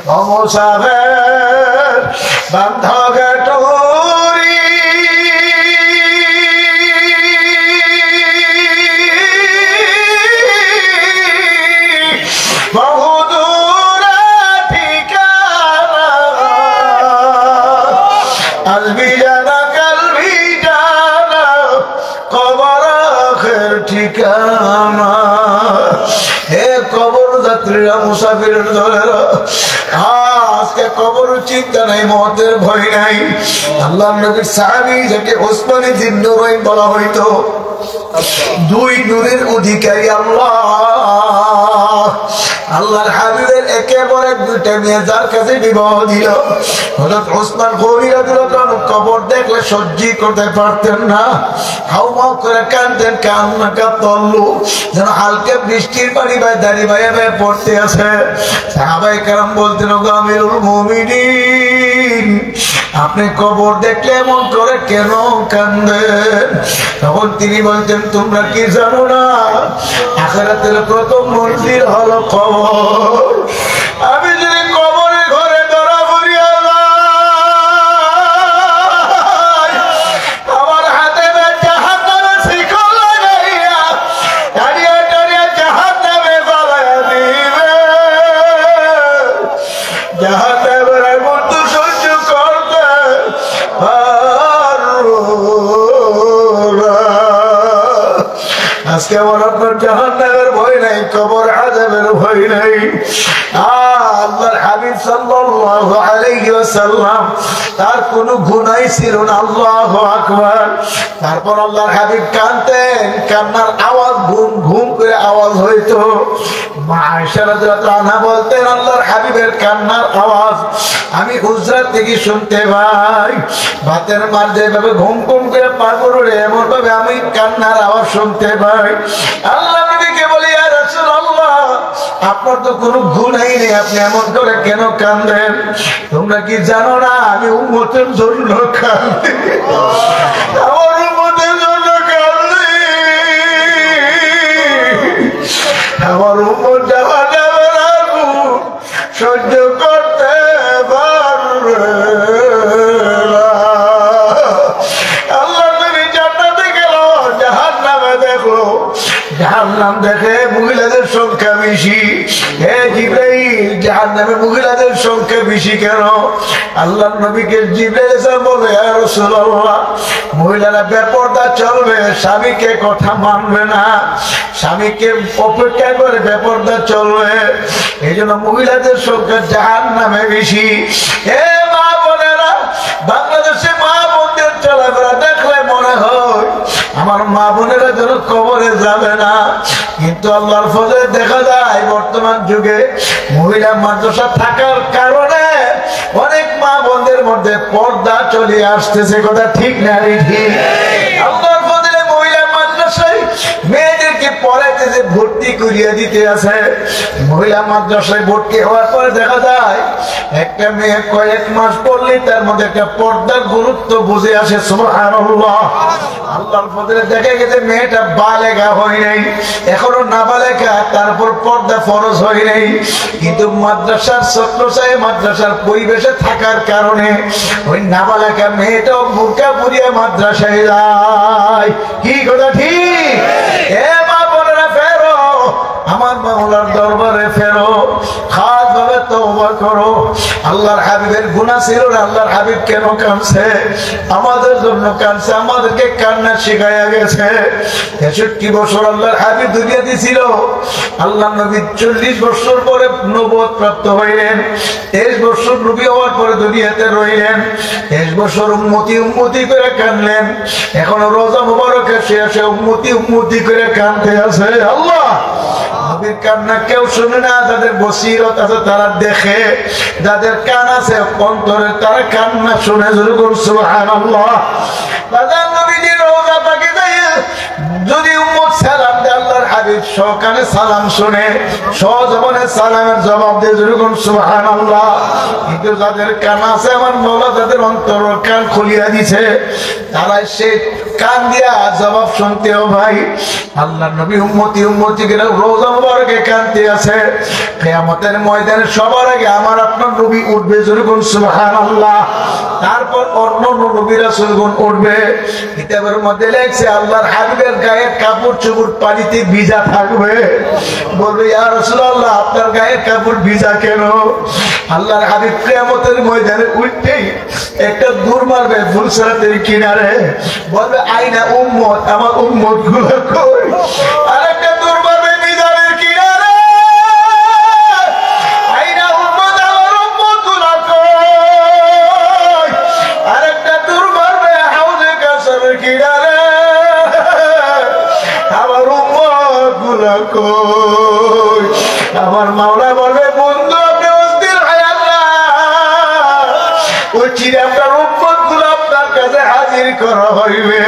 অমসাবের বান্ধগটুরি বহুদূরে ঠিকানা আলবি জানা কালবি জানা কবর আখের ঠিকানা। হে কবর যাত্রীরা, মুসাফিরের দলেরা, আজকে কবর চিন্তা নাই, মওতের ভয় নাই। আল্লাহর নবীর সাহাবী যাকে ওসমানী জিন্নুরাইন বলা হইতো, দুই নূরের অধিকারী আল্লাহর হাবিবের একেবারে দুইটা মেয়ে যার কাছে বিবাহ দিল। হযরত ওসমান গনি রাদিয়াল্লাহু আনহু কবর দেখলে সহ্য করতে পারতেন না, হাউমাউ করে কাঁদতেন, কান্না কাতল্লু যেন হালকা বৃষ্টির পানি দাঁড়িয়ে বাইরে পড়তে আছে। সাহাবায়ে কেরাম বলতেন, ওগো আমিরুল মুমিনিন, আপনি কবর দেখলে এমন করে কেন কাঁদেন? তখন তিনি বলতেন, তোমরা কি জানো না আখিরাতের প্রথম মন্দির হলো কবর। আমি যদি কবরের ঘরে ধরা পড়ি, আমার হাতে জাহান্নামের শিকল লাগাইয়া দাঁড়িয়ে দাঁড়িয়ে জাহান্নামে জ্বালাইয়া দিবে। জাহান্নামের আগুন তো সহ্য করতে পারবো না। আজকে আমার আপনার জাহান্নামের ভয় নাই, কবর আযাবের ভয় নাই। আল্লাহর হাবিব সাল্লাল্লাহু আলাইহি ওয়াসাল্লাম তার কোনো গুনাহ ছিল না। আল্লাহু আকবার। তারপর আল্লাহর হাবিব কাঁদতেন, কান্নার আওয়াজ ঘুম ঘুম করে আওয়াজ হইতো। মা আয়েশা রাদিয়াল্লাহু আনহা বলতেন, আল্লাহর হাবিবের কান্নার আওয়াজ আমি হুজরা থেকে শুনতে পাই। ভাতের মার যেভাবে ঘুম ঘুম করে পাগল উড়ে, এমন ভাবে আমি কান্নার আওয়াজ শুনতে পাই। আল্লাহ নবীকে বলি, ইয়া রাসূলুল্লাহ, আপনার তো কোনো গুনাহই নেই, আপনি এমন করে কেন কাঁদেন? তোমরা কি জানো না আমি উম্মতের জন্য কাঁদি, আমার উম্মতের জন্য কাঁদি। আমার উম্মত জাহান্নামের আগুন সহ্য করতে পারবে না। আল্লাহ নবী জান্নাতে গেল, জাহান্নামে দেখলো। জাহান্নাম দেখে মহিলাদের সংখ্যা বেশি। হে জিবরাইল, জাহান্নামে মহিলাদের সংখ্যা বেশি কেন? আল্লাহর নবীকে জিবরাইল এসে বলে, ইয়া রাসূলুল্লাহ, মহিলারা বেপরদা চলবে, স্বামীকে কথা মানবে না, স্বামীকে অপেক্ষা করে বেপরদা চলবে, এই জন্য মহিলাদের সংখ্যা জাহান্নামে বেশি। হে মা বোনেরা, বাংলাদেশে মা বোনদের চলাফেরা দেখলে মনে হয় আমার মা বোনেরা যেন কবরে যাবে না। কিন্তু আল্লাহর ফজলে দেখা যায় বর্তমান যুগে মহিলা মাদ্রাসা থাকার কারণে অনেক মা বোনদের মধ্যে পর্দা চলে আসতেছে। কথা ঠিক না? ঠিক। আল্লাহর ফজলে মহিলা মাদ্রাসায় মেয়েদেরকে পড়াইতেছে, ভর্তি করিয়ে দিতে আছে। মহিলা মাদ্রাসায় ভর্তি হওয়ার পরে দেখা যায় একটা মেয়ে কয়েক মাস পড়লে তার মধ্যে একটা পর্দার গুরুত্ব বুঝে আসে। সুবহানাল্লাহ। আল্লাহর ফজলে দেখা গেছে মেয়েটা বালেগা হয় নাই, এখনো নাবালেগা, তারপর পর্দা ফরজ হয় নাই, কিন্তু মাদ্রাসার ছাত্রছায়া মাদ্রাসার পরিবেশে থাকার কারণে ওই নাবালেগা মেয়েটাও বুরকা পরিয়ে মাদ্রাসায় যায়। কি কথা ঠিক? এ মা বোনেরা, ফেরো, আমার মাওলার দরবারে ফেরো, খাস ভাবে তওবা করো। আল্লাহর হাবিবের গুনাহ ছিল না, আল্লাহর হাবিব কেন কাঁদছে? আমাদের জন্য কাঁদছে, আমাদেরকে কান্না শিখাইয়া গেছে। 63 বছর আল্লাহর হাবিব দুনিয়াতে ছিল। আল্লাহ নবী 40 বছর পরে নবুয়ত প্রাপ্ত হইলেন। 23 বছর নবী হওয়ার পরে দুনিয়াতে রইলেন। 23 বছর উম্মতি উম্মতি করে কাঁদলেন। এখনো রোজা মুবারকে শেষে উম্মতি উম্মতি করে কাঁদতে আছে। আল্লাহ নবীর কান্না কেউ শুনে না, যাদের বসিরত আছে তারা দেখে, যাদের কান আছে অন্তরে তারা কান্না শুনে। সুবহানাল্লাহ। বাজার নবীজির রওজা পাকে যায় যদি উম্মত সালাম দেয়, আল্লাহর হাবিব সকালে সালাম শুনে সজবানে সালামের জবাব দিয়ে যেরকম সুবহানাল্লাহ। কিন্তু যাদের কান আছে আমার মওলা তাদের অন্তর কান খুলিয়া দিছে, তারা সে কান দিয়া জবাব শুনতেও ভাই আল্লাহর নবী উম্মতি করে রোজা মুবারকে কানতে আছে। কিয়ামতের ময়দানে সবার আগে আমার আপনার নবী উঠবে যেরকম সুবহানাল্লাহ। তারপর অন্য নবী রাসূলগণ উঠবে। কিতাবের মধ্যে লেখছে আল্লাহর হাবিবের গায়ে কাপড় চোপড় পানিতে ভিজা থাকবে। বলবে ইয়া রাসূলুল্লাহ আপনার গায়ে কাপড় ভিজা কেন? আল্লাহর হাবিব কিয়ামতের ময়দানে উঠতেই একটা দূর মারবে ফুলসরাতের কিনারে, বলবে আইনা উম্মত, আমার উম্মত গুলো কই? আরেকটা দূর মারবে মিজানের কিনারে, আইনা উম্মত, আমার উম্মত গুলো কই? আরেকটা দূর মারবে হাউজে কাউসারের কিনারে, আমার উম্মত গুলো কই? আমার মাওলা বলবে বন্ধু আপনি অস্থির হয়ে আল্লাহ ওই চিরে আপনার উম্মত গুলো আপনার কাছে হাজির করা হইবে।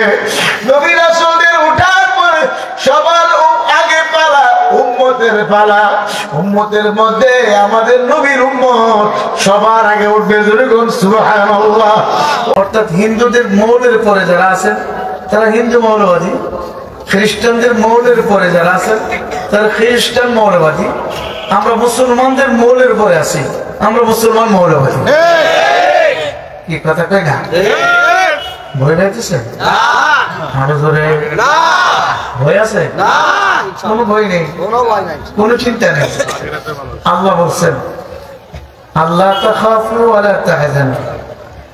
নবী রাসূলদের উঠার পরে সবার আগে পালা উম্মতের পালা। উম্মতের মধ্যে আমাদের নবীর উম্মত সবার আগে উঠবে যেরকম সুবহানাল্লাহ। অর্থাৎ হিন্দুদের মৌলের পরে যারা আছেন তারা হিন্দু মৌলবাদী, খ্রিস্টানদের মৌলের পরে যারা আছেন তারা খ্রিস্টান মৌলবাদী, আমরা মুসলমানদের মৌলের পরে আছি, আমরা মুসলমান মৌলবাদী। কি কথা কই না? ভয় লাগতেছে? আরো জোরে ভয় আছে? কোনো ভয় নেই, কোনো চিন্তা নেই। আল্লাহ বলছেন আল্লাহ তাখাফু ওয়ালা তাহজানু,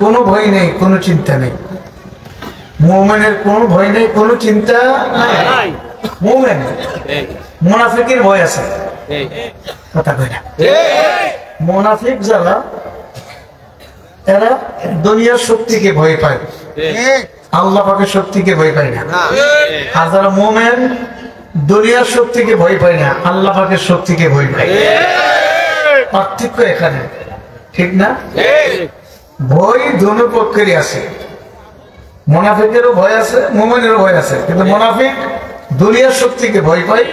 কোনো ভয় নেই, কোনো চিন্তা নেই। মুমিনের কোনো ভয় নেই, কোনো চিন্তা নাই। মুমিন, মুনাফিকের ভয় আছে। কথা কই না? মুনাফিক যারা এরা দুনিয়ার শক্তিকে ভয় পায়, আল্লাহ পাকের শক্তিকে ভয় পায় না। আর যারা মুমিন দুনিয়ার শক্তিকে ভয় পায় না, আল্লাহ পাকের শক্তিকে ভয় পায়। পার্থক্য এখানে, ঠিক না? ভয় দুনো পক্ষেরই আছে, মুনাফিকেরও ভয় আছে, মুমিনেরও ভয় আছে। কিন্তু মুনাফিক দুনিয়ার শক্তিকে ভয় পায়,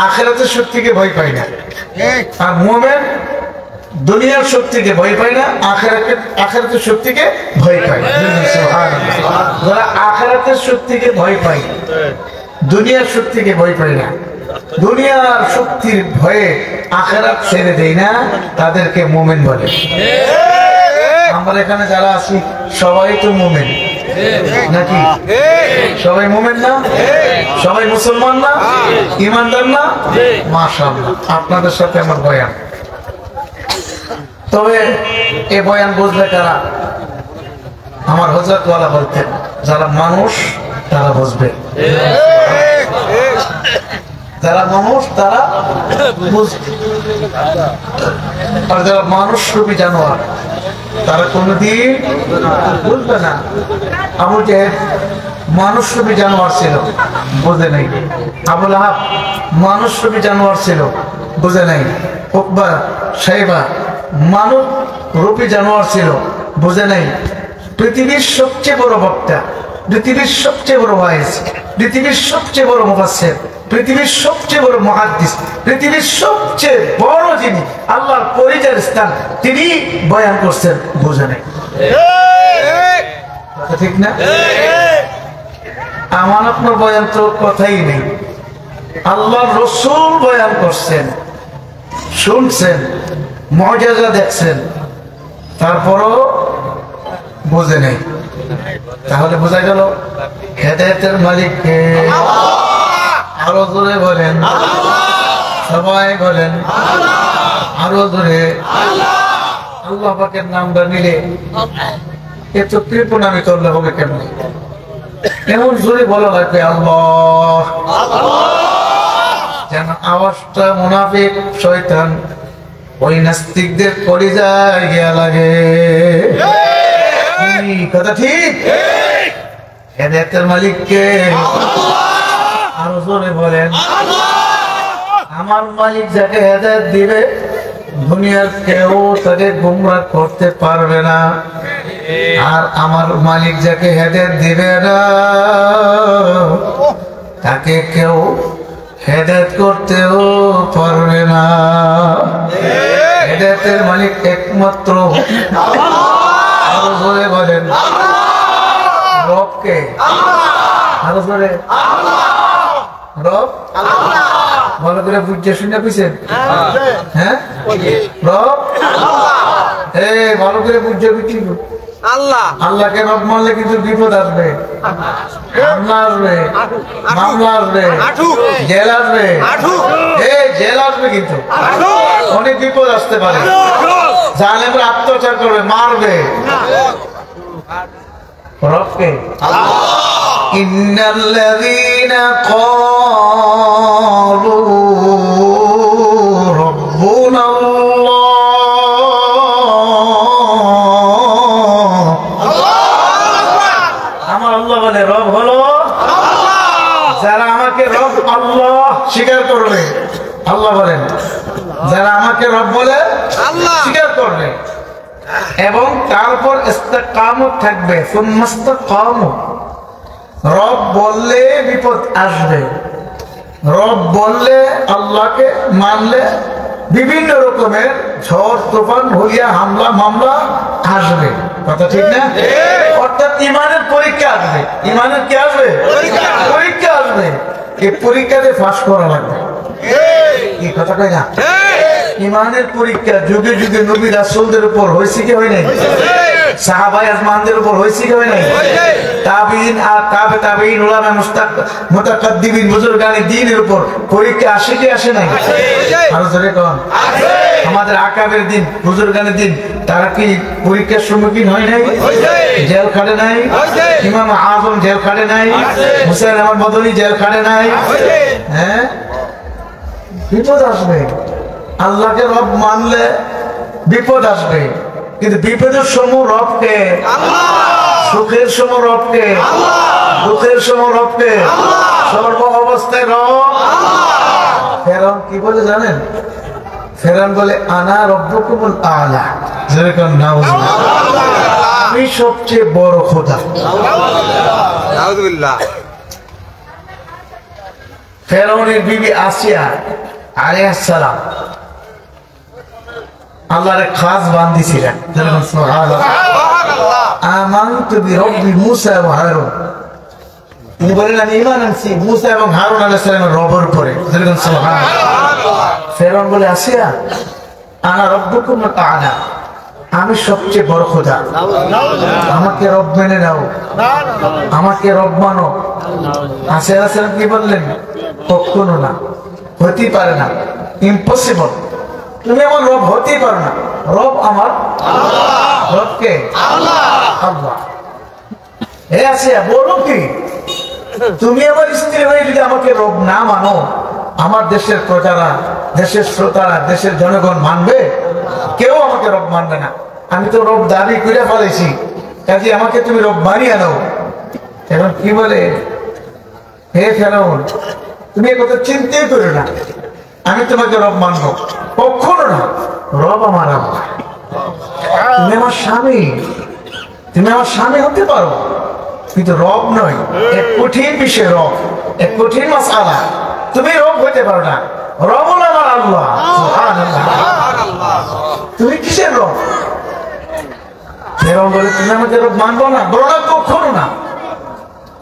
আখিরাতের শক্তিকে ভয় পায় না। আর মুমিন দুনিয়ার শক্তিকে ভয় পায় না, আখিরাতের শক্তিকে ভয় পায়। যারা আখিরাতের শক্তিকে ভয় পায়, দুনিয়ার শক্তিকে ভয় পায় না, দুনিয়ার শক্তির ভয়ে আখিরাত ছেড়ে দেয় না, তাদেরকে মুমিন বলে। আমরা এখানে যারা আছি সবাই তো মুমিন নাকি? সবাই মুমিন না? সবাই মুসলমান না? ঈমানদার না? মাশাআল্লাহ, আপনাদের সাথে আমার বয়ান। তবে এই বয়ান বুঝলে কারা? আমার হযরত ওয়ালা বলতেন যারা মানুষ তারা বুঝবে, যারা মানুষ তারা বুঝবে। আর যারা মানুষ রূপী জানোয়ার তারা কোনদিন বুঝবে না। আবু জেহেল মানুষ রূপী জানোয়ার ছিল, বুঝে নাই। আবু লাহাব মানুষ রূপী জানোয়ার ছিল, বুঝে নাই। উকবা শাইবা মানব রূপী জানোয়ার ছিল, বুঝে নাই। পৃথিবীর সবচেয়ে বড় বক্তা, পৃথিবীর সবচেয়ে বড় ওয়াইজ, পৃথিবীর সবচেয়ে বড় মুফাসসির, পৃথিবীর সবচেয়ে বড় মুহাদ্দিস, পৃথিবীর সবচেয়ে বড় যিনি আল্লাহর পরিচয়ের স্থান, তিনি বয়ান করছেন, বুঝে নাই। ঠিক না? আমার আপনার বয়ান তো কথাই নেই। আল্লাহর রাসূল বয়ান করছেন, শুনছেন, মুআজিজা দেখছেন, তারপরও বুঝে নেই। তাহলে বোঝা গেল হেদায়েতের মালিক কে? আরো জোরে বলেন, সবাই বলেন আরো জোরে। আল্লাহ পাকের নামটা নিলে এত কৃপণামি করলে হবে কেমন? এমন জোরে বলা লাগবে আল্লাহ, যেন আওয়াজটা মুনাফিক শয়তান ওই নাস্তিকদের কলিজায় গিয়া লাগে। কথা ঠিক? হেদায়েতের মালিক কে? আরো জোরে বলেন। আমার মালিক যাকে হেদায়েত দিবে দুনিয়ার কেউ তাকে গুমরাহ করতে পারবে না। আর আমার মালিক যাকে হেদায়েত দিবে না তাকে কেউ হেদায়েত করতেও পারবে না। হেদায়েতের মালিক একমাত্র আরো জোরে বলেন রবকে, আরো জোরে রব। ভালো করে বুঝে শুনে বুঝছেন? হ্যাঁ, রব ভালো করে বুঝে বুঝছি। আল্লাহ, আল্লাহকে রব মানলে কিন্তু বিপদ আসবে, হামলা আসবে, মামলা আসবে, জেল আসবে, জেল আসবে, কিন্তু অনেক বিপদ আসতে পারে। জালেমরা অত্যাচার করবে, মারবে। রবকে ইন্নাল্লাযীনা ক্বালু রাব্বুনাল্লাহ, আমার আল্লাহ বলে রব হলো যারা আমাকে রব আল্লাহ স্বীকার করবে। আল্লাহ বলেন যারা আমাকে রব বলে স্বীকার করবে এবং তারপর ইস্তিকামত থাকবে। রব বললে বিপদ আসবে, রব বললে আল্লাহকে মানলে বিভিন্ন রকমের ঝড় তুফান ভুলিয়া হামলা মামলা আসবে। কথা ঠিক না? অর্থাৎ ইমানের পরীক্ষা আসবে। ইমানের কি আসবে? পরীক্ষা আসবে। এই পরীক্ষাতে পাস করা লাগবে। এই কথা কই না? ইমানের পরীক্ষা যুগে যুগে নবী রাসূলদের উপর হয়েছে কি হয় নাই? সাহাবায়ে আজমানদের উপর হয়েছে কি হয় নাই? তাবিঈন আর তাবে তাবিঈন উলামা মুতাকাদ্দিমিন বুজুর্গানে দ্বীনের উপর পরীক্ষা আসে কি আসে নাই? আরো জোরে কোন? আমাদের আকাবের দিন বুজুর্গানে দিন তারা কি পরীক্ষার সম্মুখীন হয় নাই? জেল খাটে নাই? ইমাম আযম জেল খাটে নাই? হুসাইন আহমদ মদনী জেল খাটে নাই? হ্যাঁ, বিপদ আসবে। আল্লাহকে রব মানলে বিপদ আসবে, কিন্তু বিপদের সময় রবকে, সুখের সময় রবকে, দুঃখের সময় রবকে, সর্ব অবস্থায় রব। ফেরাউন কি বলে জানেন? ফেরাউন বলে আনা রব্বুকুমুল আলা, যেরকম নাউজুবিল্লাহ, আমি সবচেয়ে বড় খোদা। নাউজুবিল্লাহ। ফেরাউনের বিবি আসিয়া আলাইহিস সালাম আল্লাহর খাস বান্দিছিলেন। আমানতু বিরব্বি মুসা ওয়া হারুন, তিনি বলেন আমি ঈমান আনছি মুসা এবং হারুন আলাইহিস সালামের রবের উপরে। সুবহানাল্লাহ। ফেরাউন বলে আসিয়া আনা রব্বুকুম আ'লা, আমি সবচেয়ে বড় খোদা, আমাকে রব মেনে নাও, আমাকে রব মানো। আসিয়া আলাইহিস সালাম কি বললেন? কখনো না, হতে পারে না, ইম্পসিবল, তুমি আমার রব হতেই পারো না। রব আমার আল্লাহ। রবকে আল্লাহ, আল্লাহ। হে আসিয়া বলো কি, তুমি আমার স্ত্রী হয়ে যদি আমাকে রব না মানো, আমার দেশের প্রজারা, দেশের শ্রোতারা, দেশের জনগণ মানবে? কেউ আমাকে রব মানবে না। আমি তো রব দাবি করে ফেলেছি, কাজে আমাকে তুমি রব মানিয়ে নাও। এখন কি বলে, হে ফেরাউন তুমি এ কথা চিন্তাই করো না, আমি তোমাকে রব মানবো, কখনো না। রব আমার আল্লাহ, তুমি আমার স্বামী, তুমি আমার স্বামী হতে পারো, কিন্তু রব নয়। এক কঠিন বিষয় রব, এক কঠিন মাসআলা, তুমি রব হতে পারো না। রব হলো আমার আল্লাহ। সুবহানাল্লাহ। তুমি কিসের রব? ফেরাউন বলে তুমি আমাকে রব মানবো না, বলো না, কখনো না,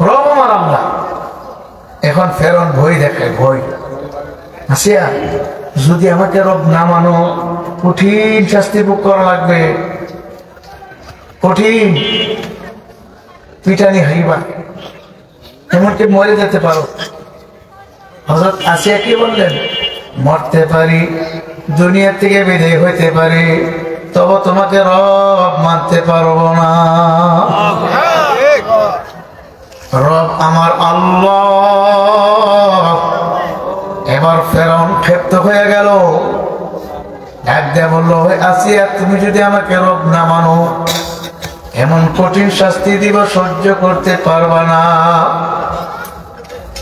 রব আমার আল্লাহ। এখন ফেরাউন ভয় দেখায়, ভয়। আসিয়া যদি আমাকে রব না মানো কঠিন শাস্তি ভোগ করা লাগবে, কঠিন পিটানি হইবা, এমনকি মরে যেতে পারো। হযরত আসিয়া কি বললেন? মরতে পারি, দুনিয়া থেকে বিদায় হইতে পারি, তবে তোমাকে রব মানতে পারবো না। রব আমার আল্লাহ। এবার ফেরাউন ক্ষিপ্ত হয়ে গেল, ডাক দিয়ে বলল, আসিয়া তুমি যদি আমাকে রব না মানো এমন কঠিন শাস্তি দিব, সহ্য করতে পারবা না।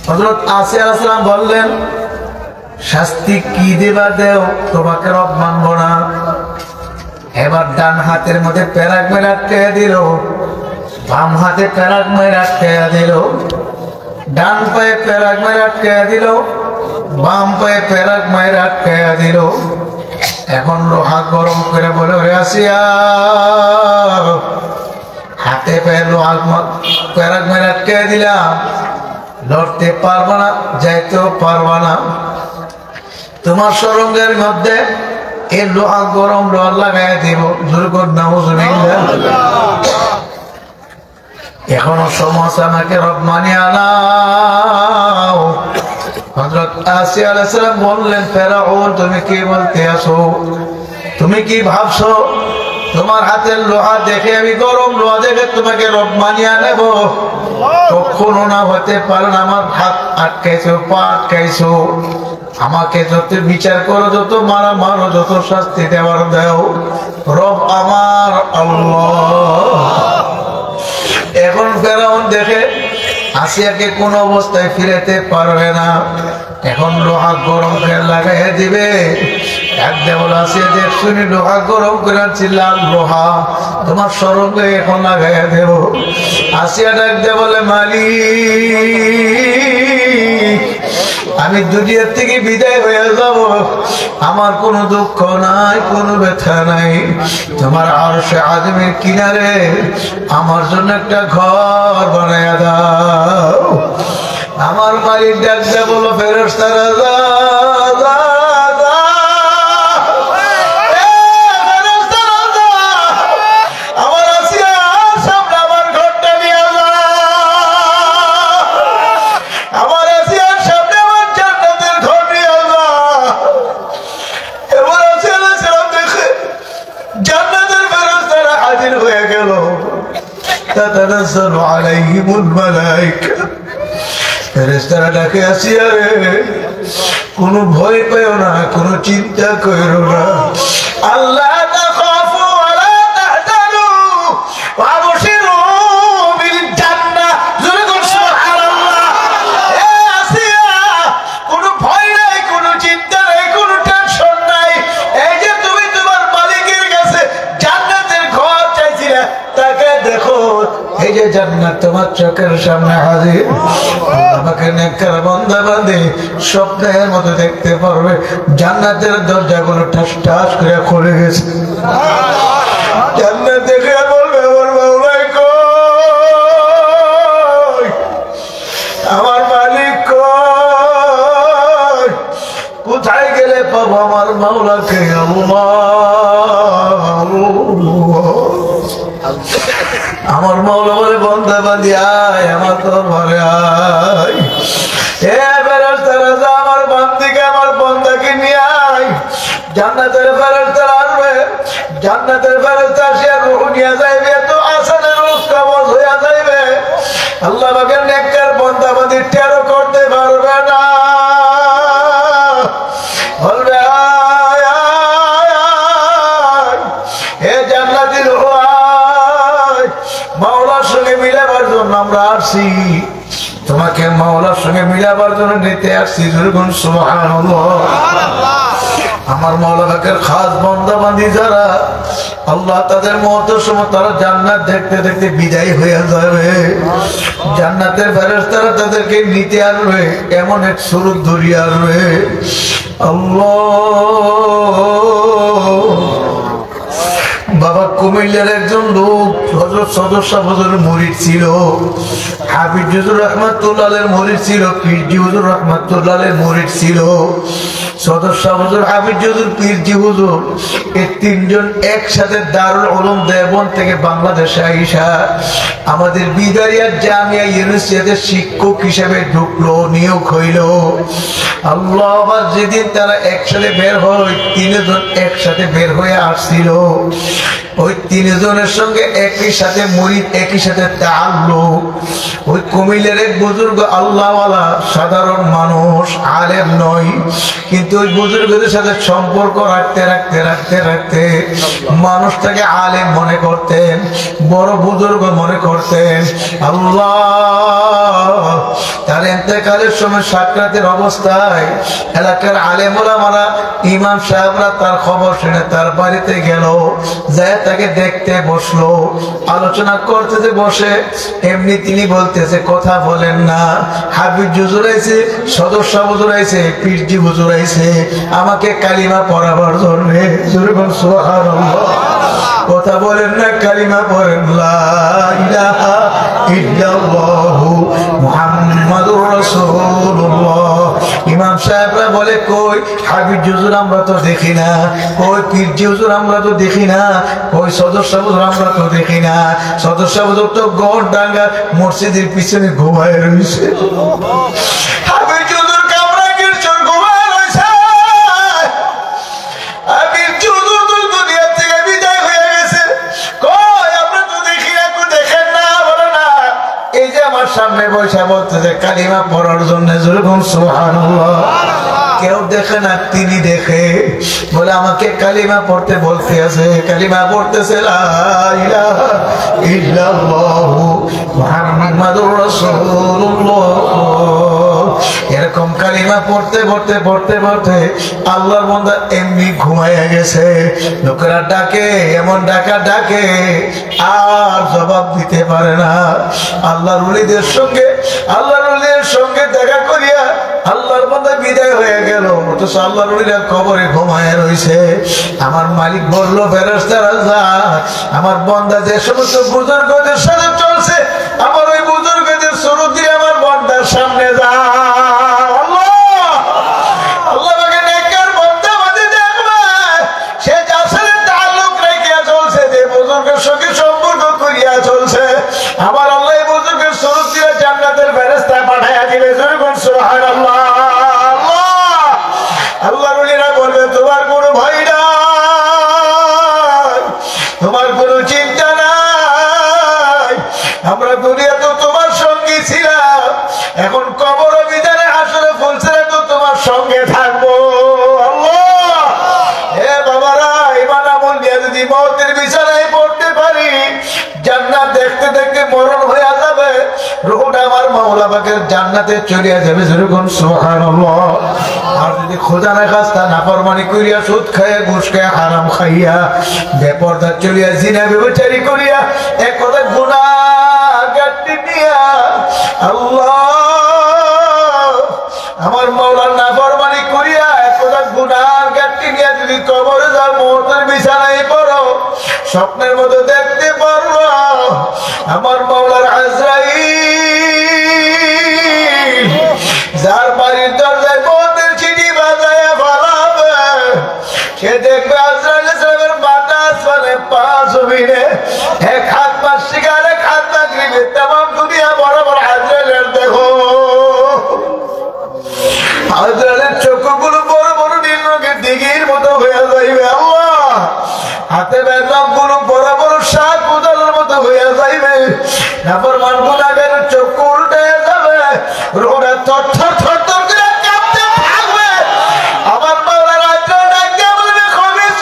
হযরত আসিয়া আলাইহিস সালাম বললেন, শাস্তি কি দেবা দেও, তোমাকে রব মানবো না। এবার ডান হাতের মধ্যে পেরাক মেরে আটকে দিল, বাম হাতে পেরাক মেরে আটকে দিল, ডান পায়ে পেরাক মেরে আটকে দিল, বাম পায়ে পেরাক মায়ের আটকাইয়া দিল। এখন লোহা গরম করে বলে, ওরে আসিয়া, হাতে পায়ে লোহা পেরাক মায়ের আটকাইয়া দিলাম, লড়তে পারবা না, যাইতেও পারবা না। তোমার সরঙ্গের মধ্যে এই লোহা গরম লোহা লাগাইয়া দিব। এখনো সমস্যা আমাকে রব মানিয়া নাও। হযরত আসিয়া আলাইহিস সালাম বললেন, ফেরাউন তুমি কি বলতে আসো? তুমি কি ভাবছো তোমার হাতের লোহা দেখে, আমি গরম লোহা দেখে তোমাকে রব মানিয়া নেব? কখনো না, হতে পারে না। আমার হাত আটকাইছো, পা আটকাইছো, আমাকে যত বিচার করো, যত মারা মারো, যত শাস্তি দেওয়ার দাও, রব আমার আল্লাহ। এখন ফেরাউন দেখে আসিয়াকে কোন অবস্থায় ফিরেতে পারবে না। এখন লোহা গরম করে লাগাইয়া দিবে। একদম বলে, আসিয়া দেখ শুনি লোহা গরম করে ছিলাম, লোহা তোমার সরঙ্গে এখন লাগাইয়া দেব। আসিয়া ডাকতে বলে, মালিক, আমি দুনিয়া থেকে বিদায় হয়ে যাব, আমার কোনো দুঃখ নাই, কোনো ব্যথা নাই। তোমার আরশে আযমের কিনারে আমার জন্য একটা ঘর বানায়া দাও। আমার মালিক ডাকতে বলো, ফেরেশতারা যা যা যা, আমার আসিয়ার সামনে আমার ঘরটা নিয়ে যা, আমার আসিয়ার সামনে আমার জান্নাতের ঘর নিয়ে যা। এবার আসিয়া আলাইহিস সালাম দেখে জান্নাতের ফেরেশতারা হাজির হয়ে গেল। তাতানাজ্জালু আলাইহিমুল মালায়েকা, ফেরেশতারা ডাকে, আসিয়া রে, কোনো ভয় পেও না, কোনো চিন্তা করো না। আল্লাহ তাখাফু ওয়ালা তাহজানু ওয়াবশিরু বিল জান্নাহ। জোরে বল সুবহানাল্লাহ। এ আসিয়া, কোনো ভয় নাই, কোনো চিন্তা নাই, কোনো টেনশন নাই। এই যে তুমি তোমার মালিকের কাছে জান্নাতের ঘর চাইছিলে, তাকে দেখো, এই যে জান্নাত তোমার চোখের সামনে হাজির। আমাকে নেককার বান্দা বান্দী স্বপ্নের মতো দেখতে পারবে। জান্নাতের দরজাগুলো ঠাস ঠাস করে খুলে গেছে। জান্নাত দেখে বলবে, বলবে, ওরাই কই, আমার মালিক কই, কোথায় গেলে পাবো আমার মাওলাকে? আমার মাওলা বলে, বান্দা বান্দি আয়, আমার দরবারে আয়। এ ফেরেশতারা যা, আমার বান্দিকে, আমার বান্দাকে নিয়ে আয়। জান্নাতের ফেরেশতারা আসবে, জান্নাতের ফেরেশতা আসিয়া রূহ নিয়ে যাইবে, তো আসানের রোজ কবজ হইয়া যাইবে। আল্লাহ পাকের নেককার বান্দা বান্দি টেরও করতে পারবে না। বলবে, আয় আয় আয়, হে জান্নাতি রূহ, মাওলার সঙ্গে মিলাবার জন্য আমরা আসছি, তোমাকে মাওলার সঙ্গে মিলাবার জন্য নিতে আসছি। সুবহানাল্লাহ। আমার মাওলা পাকের খাস বান্দা বান্দি যারা, আল্লাহ তাদের মওতের সময় তারা জান্নাত দেখতে দেখতে বিদায় হয়ে যাবে। জান্নাতের ফেরেশতারা তাদেরকে নিতে আসবে, এমন এক সুরত ধরিয়ে আসবে। আল্লাহ। বাবা কুমিল্লার একজন লোক হযরত সদর শাহ হুজুরের মুরিদ ছিল, হাফিজ হুজুর রহমাতুল্লাহের মুরিদ ছিল, পীরজি হুজুর রহমাতুল্লাহের মুরিদ ছিল। সদর শাহ হুজুর, হাফিজ হুজুর, পীরজি হুজুর, এই তিনজন একসাথে দারুল উলুম দেওবন্দ থেকে বাংলাদেশে আইসা আমাদের বিদারিয়া জামিয়া ইউনিভার্সিটিতে শিক্ষক হিসেবে ঢুকলো, নিয়োগ হইল। আল্লাহ, আবার যেদিন তারা একসাথে বের হয়, তিনজন একসাথে বের হয়ে আসছিল। ওই তিনজনের সঙ্গে একই সাথে মুরিদ, একই সাথে তাআল্লুক। ওই কুমিল্লার এক বুজুর্গ আল্লাহওয়ালা, সাধারণ মানুষ, আলেম নয়, কিন্তু ওই বুজুর্গদের সাথে সম্পর্ক রাখতে রাখতে রাখতে রাখতে মানুষটাকে আলেম মনে করতেন, বড় বুজুর্গ মনে করতেন। আল্লাহ, তার ইন্তেকালের সময় সাকরাতের অবস্থায় এলাকার আলেম ওলামারা, ইমাম সাহেবরা তার খবর শুনে তার বাড়িতে গেল, যায় তাকে দেখতে বসলো, আলোচনা করতেছে বসে, এমনি তিনি বলতেছে কথা বলেন না। হাফিজ হুজুর আইছে, সদস্য হুজুর আইছে, পীরজি হুজুর আইছে আমাকে কালিমা পড়াবার জন্য। সুবহানাল্লাহ, কথা বলেন না, কালিমা পড়েন, লা ইলাহা ইল্লাল্লাহু মুহাম্মাদুর রাসূলুল্লাহ। ইমাম সাহেবরা বলে কই হাফিজ হুজুর আমরা তো দেখি না, কই পীরজি হুজুর আমরা তো দেখি না, কই সদস্য হুজুর আমরা তো দেখি না। সদস্য হুজুর তো গড় ডাঙ্গা মসজিদের পিছনে ঘুমায় রয়েছে। হাফিজ হুজুর কামরা গিরছর ঘুমায় রয়েছে। হাফিজ হুজুর তো দুনিয়া থেকে বিদায় হয়ে গেছে। কই আমরা তো দেখি না, কই দেখেন না, বলে না। এই যে আমার সামনে বসে বলতেছে কালিমা পড়ার জন্য, যেরকম সুবহানাল্লাহ। কেউ দেখে না, তিনি দেখে, বলে আমাকে কালিমা পড়তে বলতে আছে। কালিমা পড়তেছে লা ইলাহা ইল্লাল্লাহু মুহাম্মাদুর রাসূলুল্লাহ। এরকম কালিমা পড়তে পড়তে পড়তে পড়তে আল্লাহর বান্দা এমনি ঘুমাইয়া গেছে। লোকেরা ডাকে, এমন ডাকা ডাকে আর জবাব দিতে পারে না। আল্লাহর ওলিদের সঙ্গে দেখা করিয়া আল্লাহর বান্দা বিদায় হয়ে গেল, অথচ আল্লাহর ওলিরা কবরে ঘুমায় রয়েছে। আমার মালিক বলল, ফেরেশতারা যা, আমার বান্দা যে সমস্ত বুজুর্গদের সাথে চলছে, আমার ওই বুজুর্গদের সুরত দিয়ে আমার বান্দার সামনে যা। সঙ্গে সম্পর্ক করিয়া চলছে, আমার আল্লাহ এই বুজুর্গের সুরত দিয়ে জান্নাতের ফেরেশতা পাঠাইয়া দিবে। সুবহানাল্লাহ। আল্লাহর ওলিরা বলবে তোমার কোনো ভয় নাই, তোমার কোনো চিন্তা নাই, আমরা দুনিয়া তো তোমার সঙ্গে ছিলাম, এখন কবর বিদানে আসলে ফুলছেরা তো তোমার সঙ্গে থাকবো। আল্লাহ, হে বাবারা, ইমান আমল নিয়ে যদি মওতের বিছানায় পড়তে পারি, জান্নাত দেখতে দেখতে মরণ হয়ে যাবে, রূহটা আমার মাওলা পাকের জান্নাতে চলে যাবে। যেরকম সুবহানাল্লাহ। আর যদি খোদা না খাস্তা নাফরমানি করিয়া, সুদ খাইয়া, ঘুষ খাইয়া, হারাম খাইয়া, বেপরদা চলিয়া, জিনা ব্যভিচারী করিয়া, এক কথা গুনাহ গাট্টি নিয়া আল্লাহ আমার মাওলার নাফরমানি করিয়া, এক কথা গুনাহ গাট্টি নিয়া যদি কবরে যাও, মওতের বিছানায় পড়ো, স্বপ্নের মতো দেখতে পারবো আমার মাওলার আজরাইল যার বাড়ির দরজায় মওতের চিঠি বাজায়া ফালাবে, সে দেখবে আজরাইল সাহেবের বাতাস মানে পা জমিনে, এক হাত মাসিকার, এক হাত মাগরিবে, তামাম দুনিয়া বরাবর আজরাইলের দেখো। আজরাইলের চক্ষুগুলো বড় বড় নীল রঙের দিঘির মতো হয়ে যাইবে। আল্লাহ, হাতে বেদগুলো বড় বড় শাক উদালের মতো হয়ে যাইবে। নাফরমান গুনাহগারের চক্ষু উল্টে যাবে, রোদে থরথর থরথর করে কাঁপতে থাকবে। আমার মাওলার আজরাইল ডাকে বলবে, খবিস